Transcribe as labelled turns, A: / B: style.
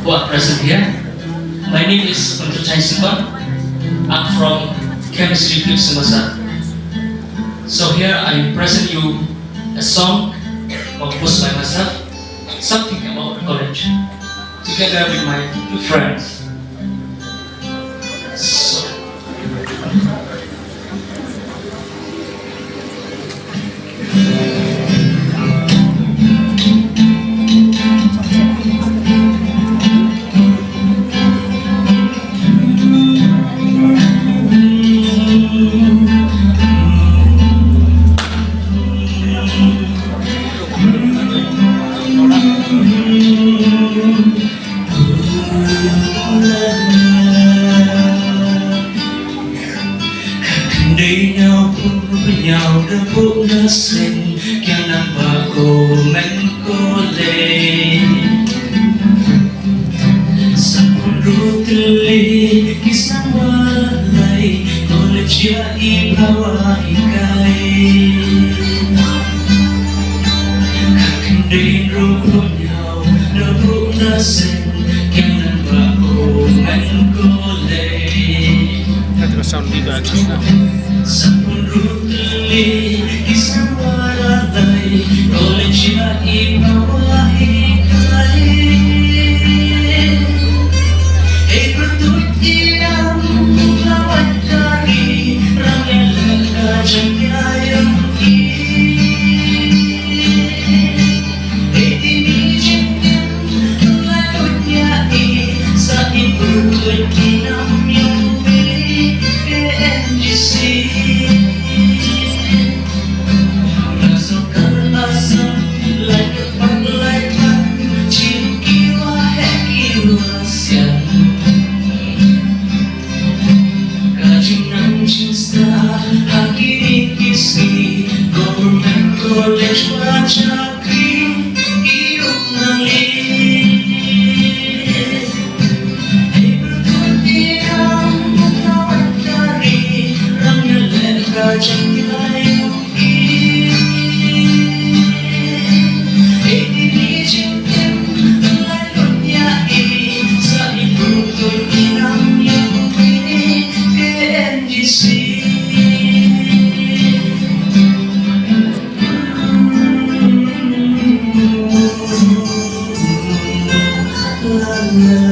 A: who are present here. My name is Pyntyrshain Syngkon. I'm from KNGC Semasa. So here I present you a song composed by myself, something about college, together with my two friends. So,
B: đi nhau với nhau đã cũng đã sinh kêu năm bà cô mình cô lệ sang ru tuli kisah walai oleh jai bawa ikai kakin đi ru với nhau đã cũng đã sinh kêu năm bà cô mình cô lệ
C: sound dito at sa
B: sa purutli isang walalay oleh siya ipawahikai ay patut ilang lawat dari rangyal kajayang ay dinijin lalot niya sa ibutu't kinamyong KNGC rasakan asam like a paglaytan cinkiwa hekiwa siyan kajinang cinsta hakini kisi government college wajaki iyong nangin Jangan dilayuin dinijinkan layunyain sa ibuto'y inamyang pili KNGC la la